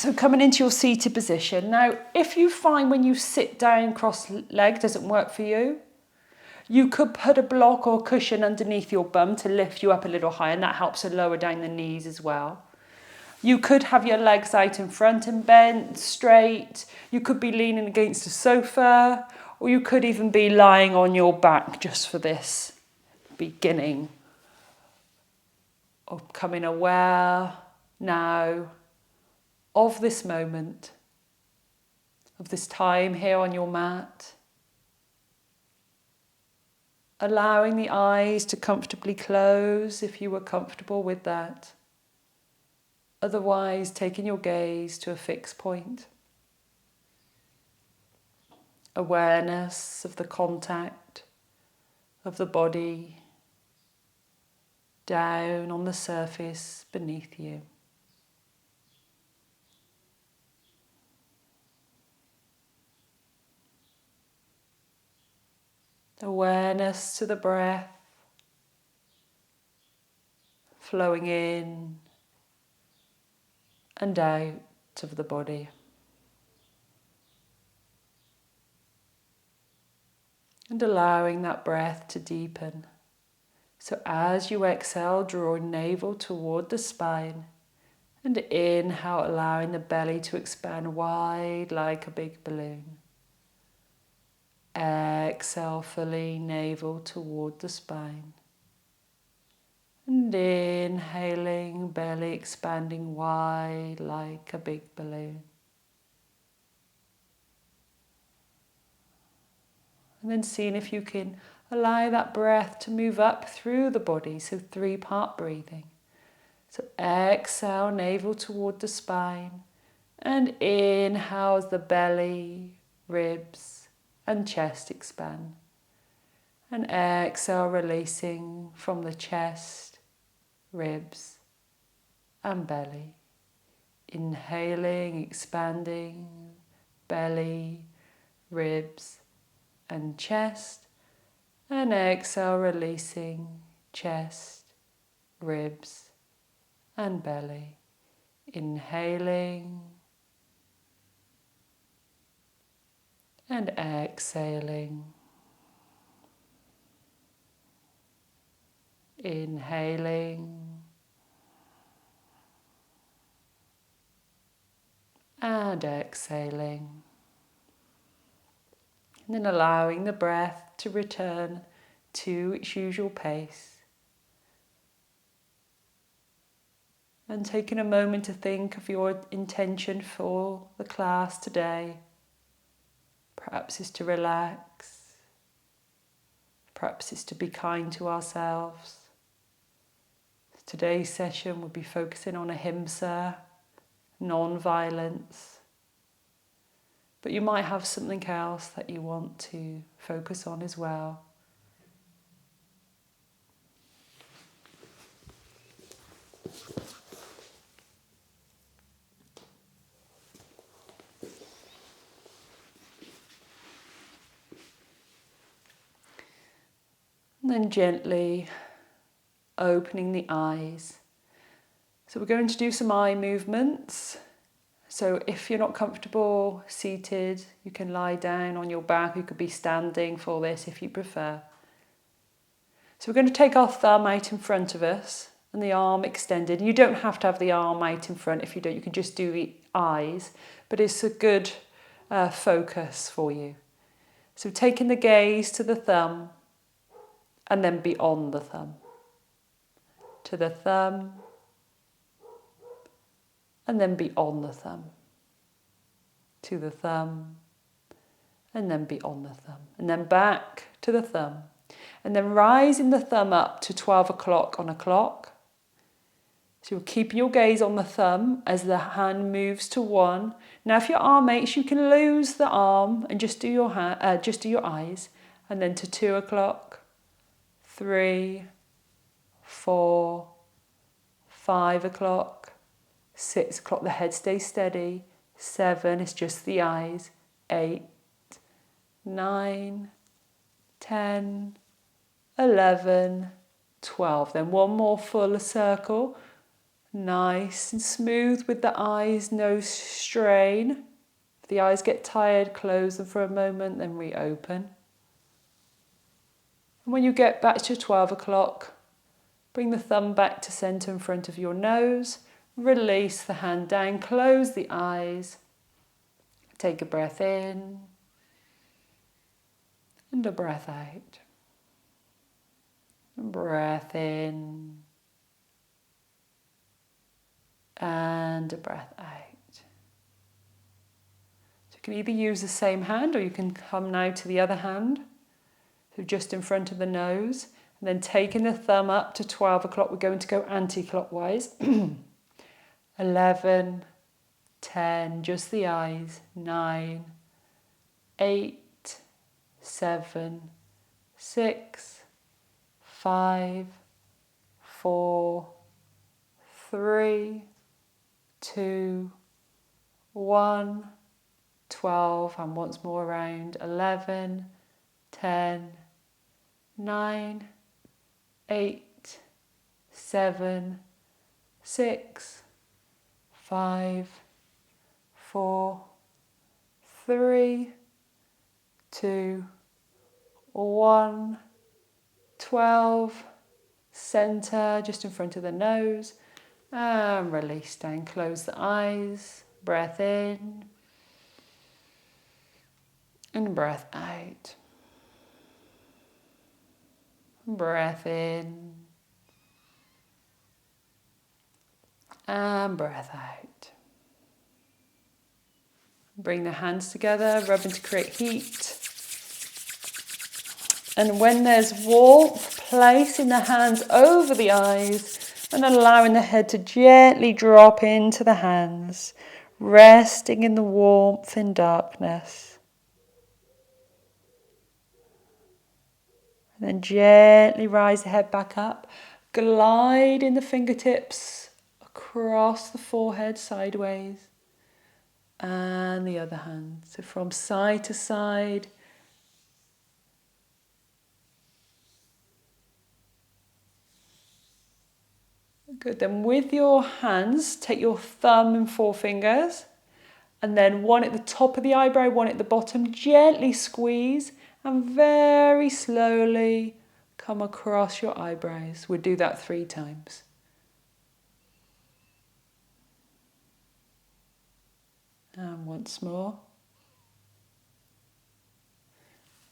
So coming into your seated position. Now, if you find when you sit down cross-legged doesn't work for you, you could put a block or cushion underneath your bum to lift you up a little higher, and that helps to lower down the knees as well. You could have your legs out in front and bent, straight. You could be leaning against a sofa, or you could even be lying on your back just for this beginning of becoming aware now of this moment, of this time here on your mat. Allowing the eyes to comfortably close if you were comfortable with that. Otherwise, taking your gaze to a fixed point. Awareness of the contact of the body down on the surface beneath you. Awareness to the breath flowing in and out of the body. And allowing that breath to deepen. So as you exhale, draw navel toward the spine, and inhale, allowing the belly to expand wide like a big balloon. Exhale fully, navel toward the spine. And inhaling, belly expanding wide like a big balloon. And then seeing if you can allow that breath to move up through the body, so 3-part breathing. So exhale, navel toward the spine, and inhale as the belly, ribs, and chest expand. And exhale, releasing from the chest, ribs, and belly. Inhaling, expanding, belly, ribs, and chest. And exhale, releasing, chest, ribs, and belly. Inhaling, and exhaling. Inhaling and exhaling. And then allowing the breath to return to its usual pace. And taking a moment to think of your intention for the class today. Perhaps it's to relax. Perhaps it's to be kind to ourselves. Today's session will be focusing on ahimsa, non-violence. But you might have something else that you want to focus on as well. And then gently opening the eyes. So we're going to do some eye movements. So if you're not comfortable seated, you can lie down on your back. You could be standing for this if you prefer. So we're going to take our thumb out in front of us and the arm extended. You don't have to have the arm out in front if you don't. You can just do the eyes, but it's a good focus for you. So taking the gaze to the thumb and then beyond the thumb. To the thumb and then beyond the thumb. To the thumb and then beyond the thumb. And then back to the thumb. And then rising the thumb up to 12 o'clock on a clock. So you're keeping your gaze on the thumb as the hand moves to 1. Now if your arm aches, you can lose the arm and just do your eyes. And then to 2 o'clock, 3, 4, 5 o'clock, 6 o'clock, the head stays steady. 7, it's just the eyes. 8, 9, 10, 11, 12. Then one more full circle. Nice and smooth with the eyes, no strain. If the eyes get tired, close them for a moment, then reopen. And when you get back to 12 o'clock, bring the thumb back to centre in front of your nose. Release the hand down, close the eyes. Take a breath in and a breath out. Breath in and a breath out. So you can either use the same hand or you can come now to the other hand. So just in front of the nose. And then taking the thumb up to 12 o'clock, we're going to go anti-clockwise. 11, 10, just the eyes. 9, 8, 7, 6, 5, 4, 3, 2, 1, 12, and once more around. 11, 10, 9, 8, 7, 6, 5, 4, 3, 2, 1, 12, centre just in front of the nose, and release down, close the eyes, breath in, and breath out. Breath in, and breath out. Bring the hands together, rubbing to create heat. And when there's warmth, placing the hands over the eyes and allowing the head to gently drop into the hands, resting in the warmth and darkness. And then gently rise the head back up, gliding the fingertips across the forehead sideways. And the other hand. So from side to side. Good. Then with your hands, take your thumb and forefingers. And then one at the top of the eyebrow, one at the bottom. Gently squeeze and very slowly come across your eyebrows. We'll do that 3 times. And once more.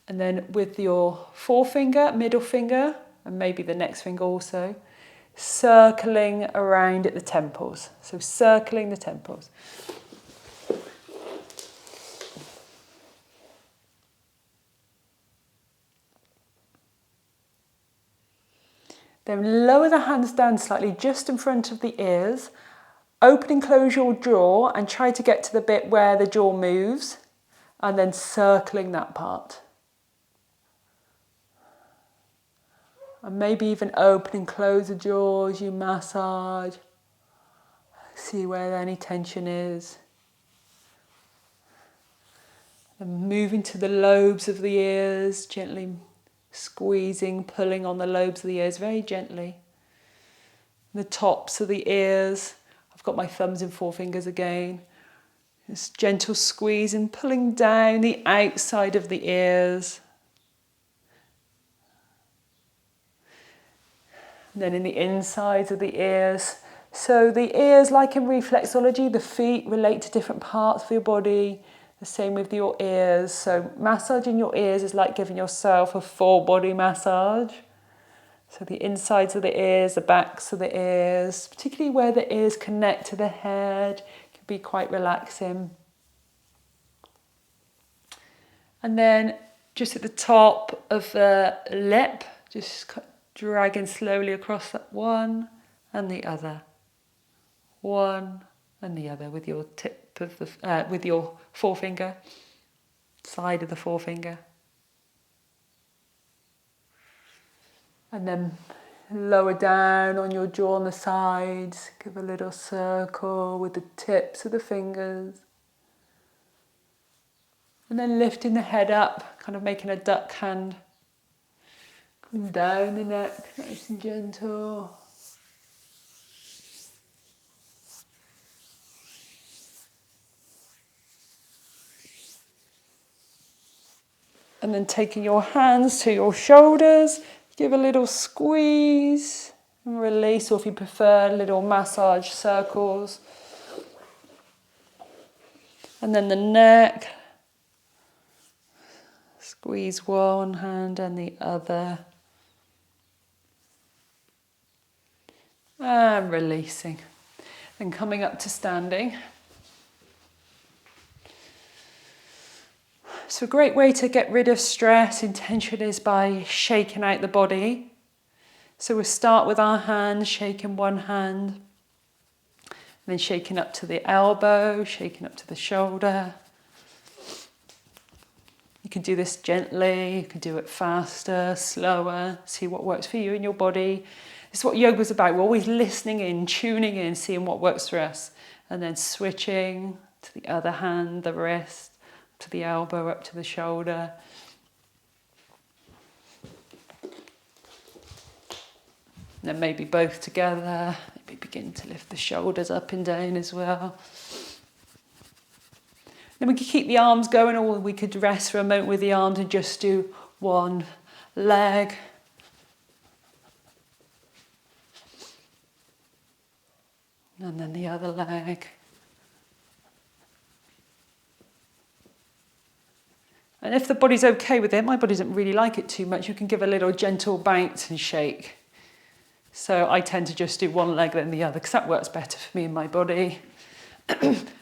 And then with your forefinger, middle finger, and maybe the next finger also, circling around at the temples. So circling the temples. Then lower the hands down slightly just in front of the ears. Open and close your jaw and try to get to the bit where the jaw moves, and then circling that part. And maybe even open and close the jaw as you massage. See where any tension is. And moving to the lobes of the ears, gently squeezing, pulling on the lobes of the ears very gently. The tops of the ears. I've got my thumbs and forefingers again. Just gentle squeeze and pulling down the outside of the ears. And then in the insides of the ears. So the ears, like in reflexology, the feet relate to different parts of your body. The same with your ears. So massaging your ears is like giving yourself a full body massage. So the insides of the ears, the backs of the ears, particularly where the ears connect to the head, can be quite relaxing. And then just at the top of the lip, just dragging slowly across that one and the other. One and the other with your tip of the, with your forefinger, side of the forefinger. And then lower down on your jaw on the sides, give a little circle with the tips of the fingers. And then lifting the head up, kind of making a duck hand. Coming down the neck, nice and gentle. And then taking your hands to your shoulders, give a little squeeze and release, or if you prefer, little massage circles. And then the neck, squeeze one hand and the other. And releasing. Then coming up to standing. So a great way to get rid of stress and tension is by shaking out the body. So we'll start with our hands, shaking one hand, and then shaking up to the elbow, shaking up to the shoulder. You can do this gently, you can do it faster, slower, see what works for you and your body. This is what yoga's about. We're always listening in, tuning in, seeing what works for us, and then switching to the other hand, the wrist, to the elbow, up to the shoulder. Then maybe both together. Maybe begin to lift the shoulders up and down as well. Then we could keep the arms going, or we could rest for a moment with the arms and just do one leg. And then the other leg. And if the body's okay with it, my body doesn't really like it too much, you can give a little gentle bounce and shake. So I tend to just do one leg then the other, because that works better for me and my body.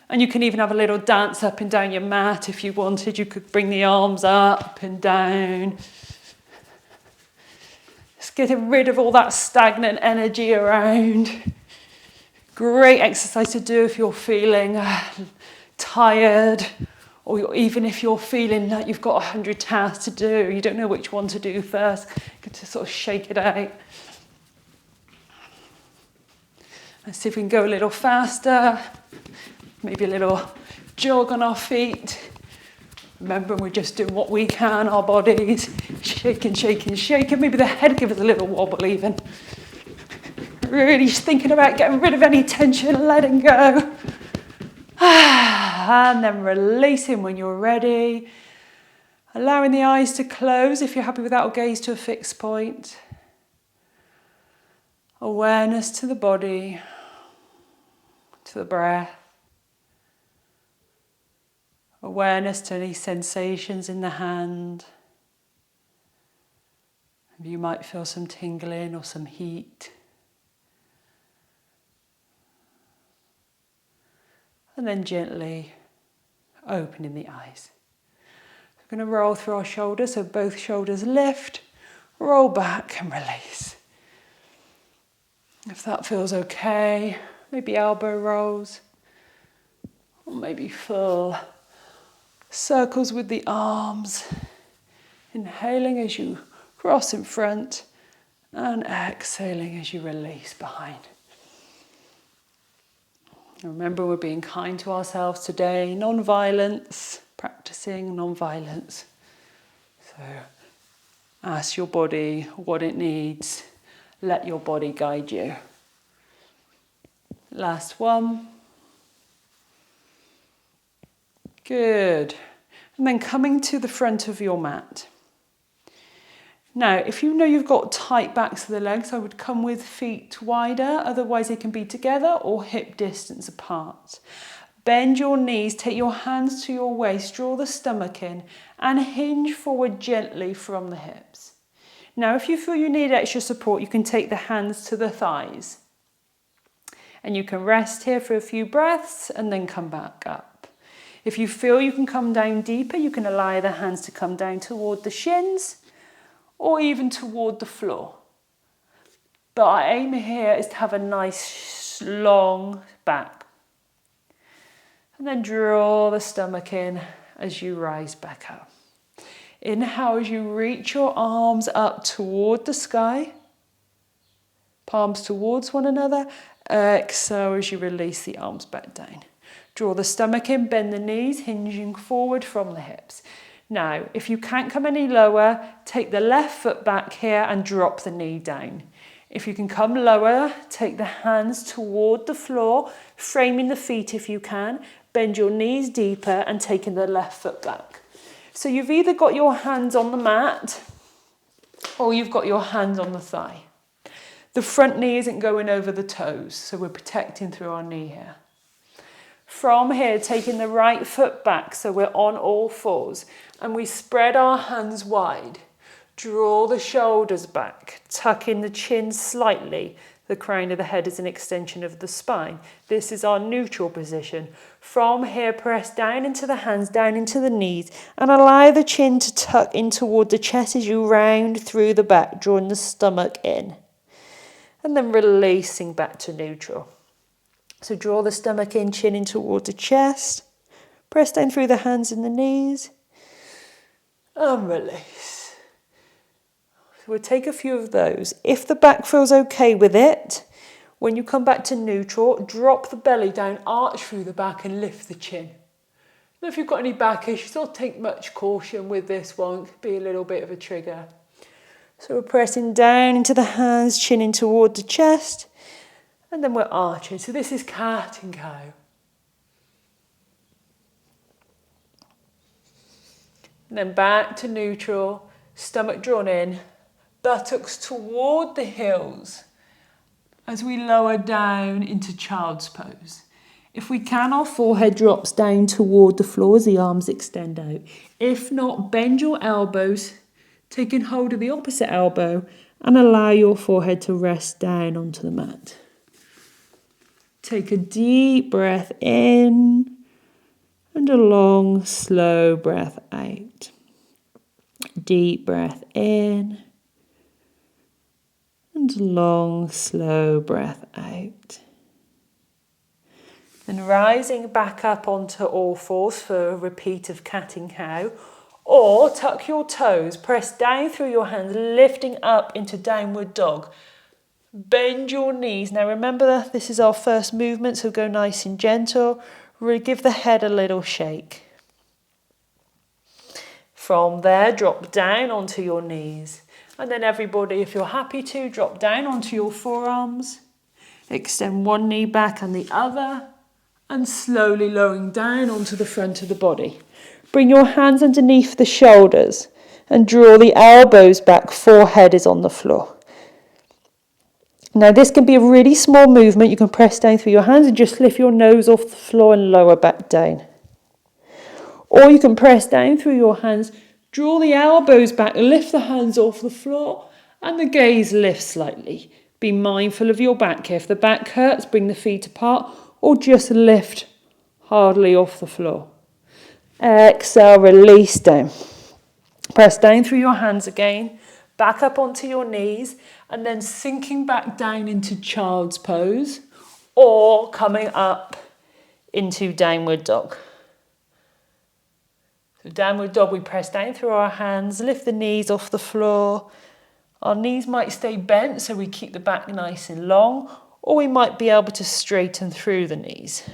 And you can even have a little dance up and down your mat if you wanted. You could bring the arms up and down. Just getting rid of all that stagnant energy around. Great exercise to do if you're feeling tired, or even if you're feeling like you've got 100 tasks to do, you don't know which one to do first, good to sort of shake it out. Let's see if we can go a little faster, maybe a little jog on our feet. Remember, we're just doing what we can, our bodies, shaking, shaking, shaking. Maybe the head gives us a little wobble even. Really thinking about getting rid of any tension, letting go. And then releasing when you're ready. Allowing the eyes to close if you're happy with that, or gaze to a fixed point. Awareness to the body, to the breath. Awareness to any sensations in the hand. You might feel some tingling or some heat. And then gently opening the eyes. We're going to roll through our shoulders, so both shoulders lift, roll back and release. If that feels okay, maybe elbow rolls, or maybe full circles with the arms. Inhaling as you cross in front and exhaling as you release behind. Remember, we're being kind to ourselves today. Non-violence, practicing non-violence. So ask your body what it needs. Let your body guide you. Last one. Good. And then coming to the front of your mat. Now, if you know you've got tight backs of the legs, I would come with feet wider. Otherwise, they can be together or hip distance apart. Bend your knees, take your hands to your waist, draw the stomach in, and hinge forward gently from the hips. Now, if you feel you need extra support, you can take the hands to the thighs. And you can rest here for a few breaths and then come back up. If you feel you can come down deeper, you can allow the hands to come down toward the shins, or even toward the floor. But our aim here is to have a nice long back. And then draw the stomach in as you rise back up. Inhale as you reach your arms up toward the sky. Palms towards one another. Exhale as you release the arms back down. Draw the stomach in, bend the knees, hinging forward from the hips. Now, if you can't come any lower, take the left foot back here and drop the knee down. If you can come lower, take the hands toward the floor, framing the feet if you can. Bend your knees deeper and taking the left foot back. So you've either got your hands on the mat or you've got your hands on the thigh. The front knee isn't going over the toes, so we're protecting through our knee here. From here, taking the right foot back, so we're on all fours, and we spread our hands wide. Draw the shoulders back, tuck in the chin slightly. The crown of the head is an extension of the spine. This is our neutral position. From here, press down into the hands, down into the knees, and allow the chin to tuck in toward the chest as you round through the back, drawing the stomach in. And then releasing back to neutral. So draw the stomach in, chin in toward the chest. Press down through the hands and the knees. And release. So we'll take a few of those. If the back feels okay with it, when you come back to neutral, drop the belly down, arch through the back and lift the chin. Now if you've got any back issues, don't take much caution with this one. It could be a little bit of a trigger. So we're pressing down into the hands, chin in toward the chest. And then we're arching. So this is cat and cow. And then back to neutral, stomach drawn in, buttocks toward the heels as we lower down into child's pose. If we can, our forehead drops down toward the floor as the arms extend out. If not, bend your elbows, taking hold of the opposite elbow, and allow your forehead to rest down onto the mat. Take a deep breath in and a long, slow breath out. Deep breath in and a long, slow breath out. And rising back up onto all fours for a repeat of cat and cow. Or tuck your toes, press down through your hands, lifting up into downward dog. Bend your knees. Now remember that this is our first movement, so go nice and gentle. Give the head a little shake. From there, drop down onto your knees. And then everybody, if you're happy to, drop down onto your forearms. Extend one knee back and the other. And slowly lowering down onto the front of the body. Bring your hands underneath the shoulders and draw the elbows back. Forehead is on the floor. Now this can be a really small movement. You can press down through your hands and just lift your nose off the floor and lower back down. Or you can press down through your hands, draw the elbows back, lift the hands off the floor and the gaze lifts slightly. Be mindful of your back here. If the back hurts, bring the feet apart or just lift hardly off the floor. Exhale, release down. Press down through your hands again. Back up onto your knees and then sinking back down into child's pose or coming up into downward dog. So downward dog, we press down through our hands, lift the knees off the floor. Our knees might stay bent so we keep the back nice and long, or we might be able to straighten through the knees.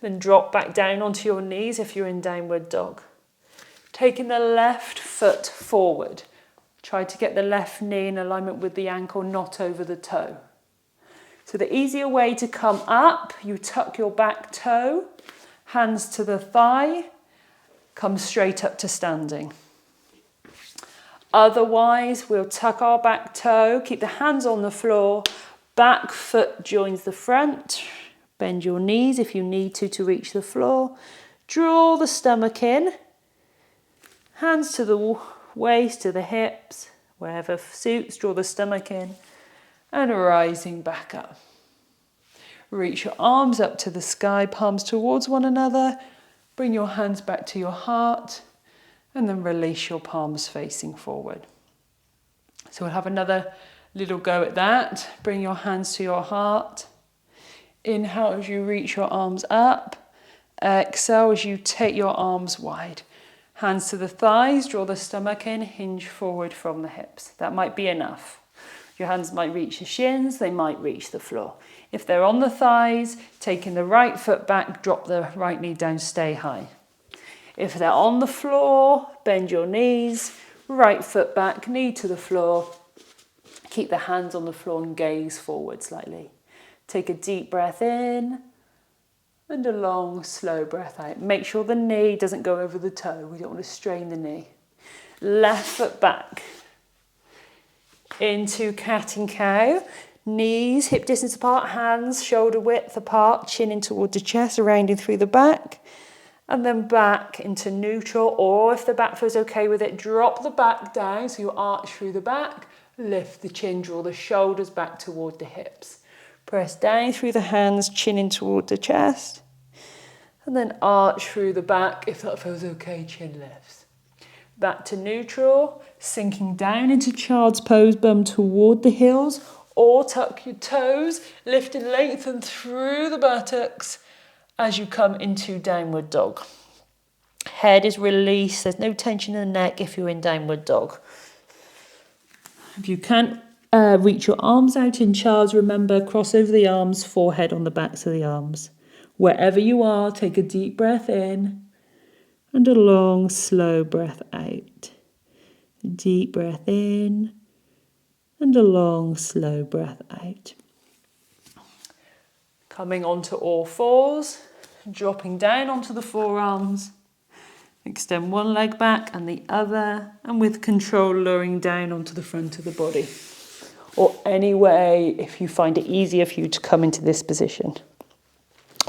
Then drop back down onto your knees if you're in downward dog. Taking the left foot forward. Try to get the left knee in alignment with the ankle, not over the toe. So the easier way to come up, you tuck your back toe, hands to the thigh, come straight up to standing. Otherwise, we'll tuck our back toe, keep the hands on the floor, back foot joins the front, bend your knees if you need to reach the floor, draw the stomach in, hands to the waist, to the hips, wherever suits, draw the stomach in, and rising back up. Reach your arms up to the sky, palms towards one another, bring your hands back to your heart, and then release your palms facing forward. So we'll have another little go at that. Bring your hands to your heart. Inhale as you reach your arms up. Exhale as you take your arms wide. Hands to the thighs, draw the stomach in, hinge forward from the hips. That might be enough. Your hands might reach the shins, they might reach the floor. If they're on the thighs, taking the right foot back, drop the right knee down, stay high. If they're on the floor, bend your knees, right foot back, knee to the floor. Keep the hands on the floor and gaze forward slightly. Take a deep breath in And a long, slow breath out. Make sure the knee doesn't go over the toe. We don't want to strain the knee. Left foot back into cat and cow. Knees hip distance apart, hands shoulder width apart, chin in towards the chest, rounding through the back. And then back into neutral, or if the back feels okay with it, drop the back down so you arch through the back. Lift the chin, draw the shoulders back toward the hips. Press down through the hands, chin in toward the chest. And then arch through the back. If that feels okay, chin lifts. Back to neutral, sinking down into child's pose, bum toward the heels. Or tuck your toes, lift and lengthen through the buttocks as you come into downward dog. Head is released. There's no tension in the neck if you're in downward dog. If you can't reach your arms out in child's, remember, cross over the arms, forehead on the backs of the arms. Wherever you are, take a deep breath in and a long, slow breath out. Deep breath in and a long, slow breath out. Coming onto all fours, dropping down onto the forearms. Extend one leg back and the other, and with control lowering down onto the front of the body. Or any way, if you find it easier for you to come into this position.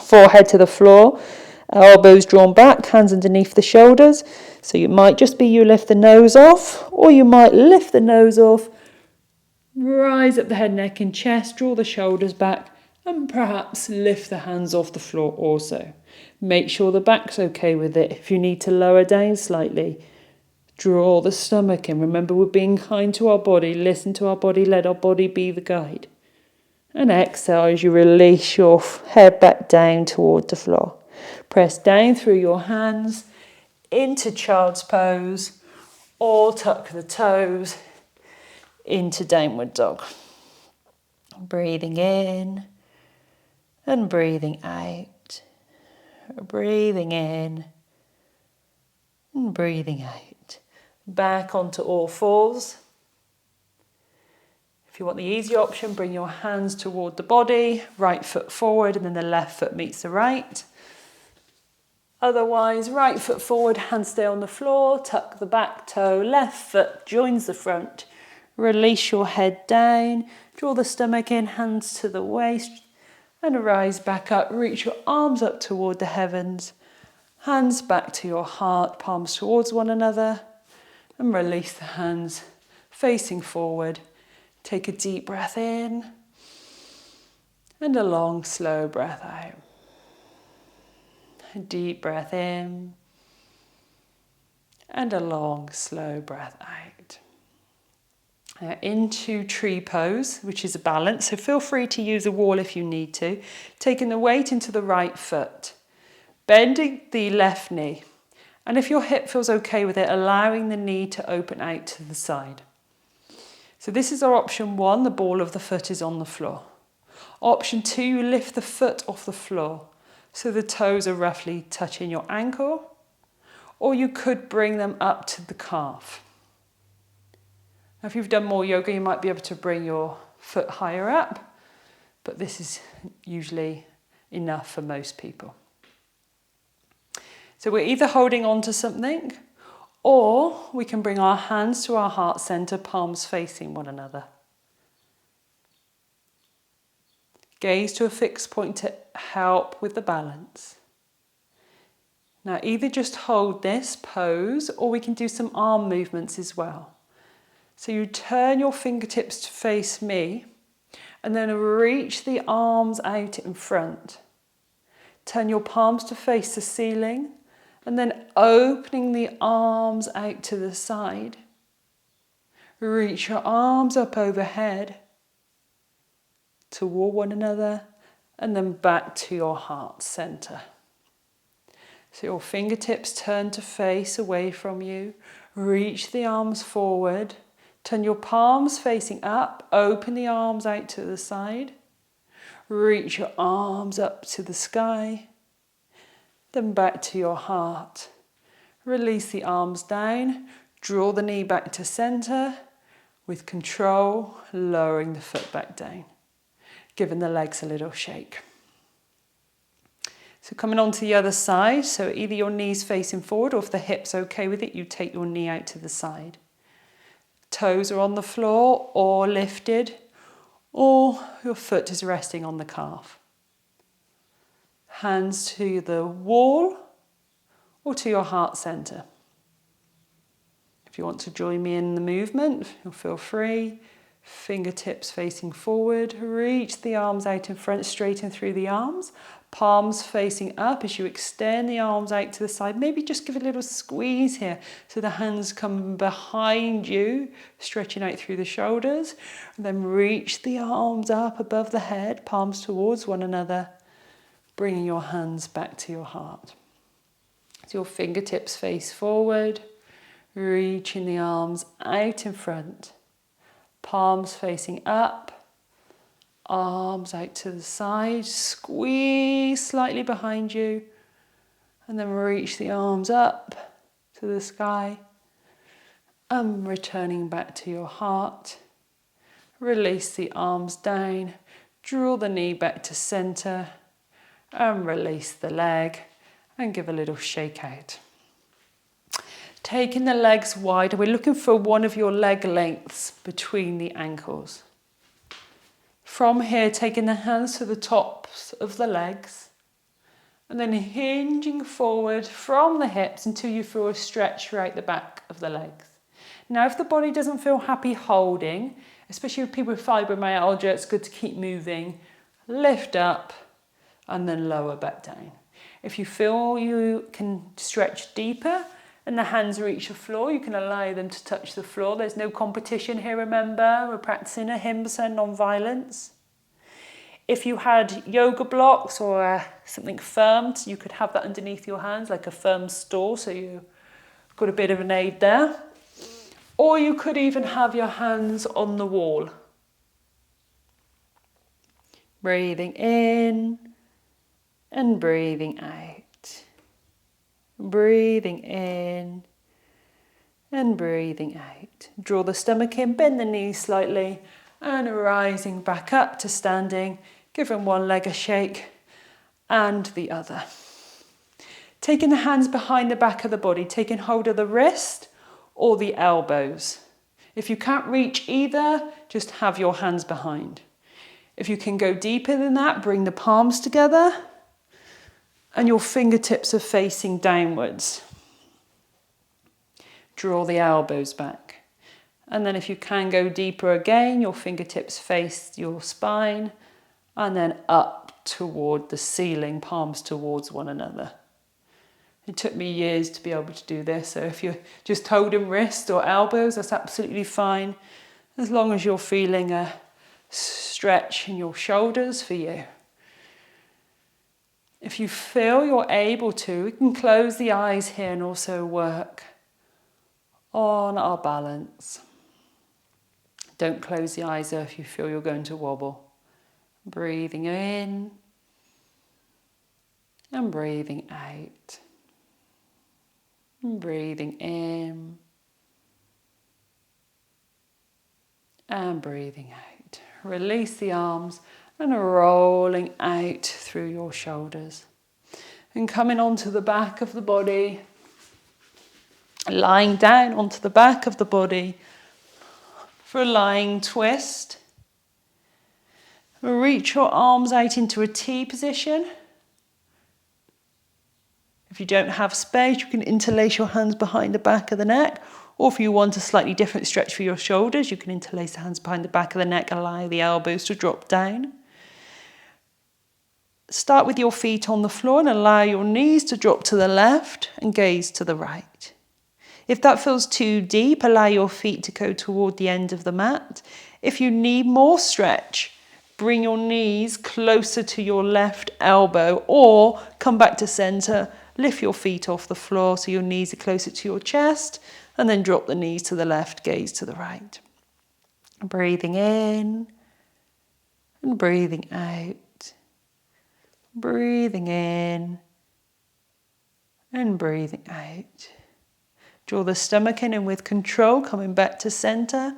Forehead to the floor, elbows drawn back, hands underneath the shoulders. So you might just be you lift the nose off, or you might lift the nose off, rise up the head, neck and chest, draw the shoulders back, and perhaps lift the hands off the floor also. Make sure the back's okay with it. If you need to lower down slightly, draw the stomach in. Remember, we're being kind to our body. Listen to our body. Let our body be the guide. And exhale as you release your head back down toward the floor. Press down through your hands into child's pose, or tuck the toes into downward dog. Breathing in and breathing out. Breathing in and breathing out. Back onto all fours. If you want the easy option, bring your hands toward the body, right foot forward, and then the left foot meets the right. Otherwise, right foot forward, hands stay on the floor, tuck the back toe, left foot joins the front. Release your head down, draw the stomach in, hands to the waist, and rise back up. Reach your arms up toward the heavens, hands back to your heart, palms towards one another, and release the hands facing forward. Take a deep breath in and a long, slow breath out. A deep breath in and a long, slow breath out. Now into tree pose, which is a balance, so feel free to use a wall if you need to. Taking the weight into the right foot, bending the left knee, and if your hip feels okay with it, allowing the knee to open out to the side. So this is our option 1, the ball of the foot is on the floor. Option 2, you lift the foot off the floor, so the toes are roughly touching your ankle, or you could bring them up to the calf. Now, if you've done more yoga, you might be able to bring your foot higher up, but this is usually enough for most people. So we're either holding on to something, or we can bring our hands to our heart center, palms facing one another. Gaze to a fixed point to help with the balance. Now either just hold this pose, or we can do some arm movements as well. So you turn your fingertips to face me, and then reach the arms out in front. Turn your palms to face the ceiling, and then opening the arms out to the side. Reach your arms up overhead toward one another, and then back to your heart center. So your fingertips turn to face away from you. Reach the arms forward. Turn your palms facing up. Open the arms out to the side. Reach your arms up to the sky. Then back to your heart. Release the arms down. Draw the knee back to center. With control, lowering the foot back down. Giving the legs a little shake. So coming on to the other side, so either your knees facing forward, or if the hip's okay with it, you take your knee out to the side. Toes are on the floor or lifted, or your foot is resting on the calf. Hands to the wall or to your heart center. If you want to join me in the movement, you'll feel free. Fingertips facing forward, reach the arms out in front, straighten through the arms. Palms facing up as you extend the arms out to the side. Maybe just give a little squeeze here so the hands come behind you, stretching out through the shoulders. And then reach the arms up above the head, palms towards one another, bringing your hands back to your heart. So your fingertips face forward, reaching the arms out in front. Palms facing up, arms out to the side, squeeze slightly behind you, and then reach the arms up to the sky, and returning back to your heart. Release the arms down, draw the knee back to center, and release the leg, and give a little shake out. Taking the legs wider, we're looking for one of your leg lengths between the ankles. From here, taking the hands to the tops of the legs, and then hinging forward from the hips until you feel a stretch throughout the back of the legs. Now, if the body doesn't feel happy holding, especially with people with fibromyalgia, it's good to keep moving. Lift up and then lower back down. If you feel you can stretch deeper, and the hands reach the floor, you can allow them to touch the floor. There's no competition here, remember. We're practicing ahimsa, non-violence. If you had yoga blocks or something firm, you could have that underneath your hands, like a firm stool, so you've got a bit of an aid there. Or you could even have your hands on the wall. Breathing in and breathing out. Breathing in and breathing out. Draw the stomach in, bend the knees slightly, and rising back up to standing, giving one leg a shake and the other. Taking the hands behind the back of the body, taking hold of the wrist or the elbows. If you can't reach either, just have your hands behind. If you can go deeper than that, bring the palms together, and your fingertips are facing downwards. Draw the elbows back. And then if you can go deeper again, your fingertips face your spine, and then up toward the ceiling, palms towards one another. It took me years to be able to do this, so if you're just holding wrist or elbows, that's absolutely fine, as long as you're feeling a stretch in your shoulders for you. If you feel you're able to, we can close the eyes here and also work on our balance. Don't close the eyes though if you feel you're going to wobble. Breathing in and breathing out. And breathing in and breathing out. Release the arms and rolling out through your shoulders. And coming onto the back of the body, lying down onto the back of the body for a lying twist. Reach your arms out into a T position. If you don't have space, you can interlace your hands behind the back of the neck, or if you want a slightly different stretch for your shoulders, you can interlace the hands behind the back of the neck, allow the elbows to drop down. Start with your feet on the floor and allow your knees to drop to the left and gaze to the right. If that feels too deep, allow your feet to go toward the end of the mat. If you need more stretch, bring your knees closer to your left elbow or come back to center. Lift your feet off the floor so your knees are closer to your chest, and then drop the knees to the left, gaze to the right. Breathing in and breathing out. Breathing in and breathing out. Draw the stomach in and with control, coming back to center.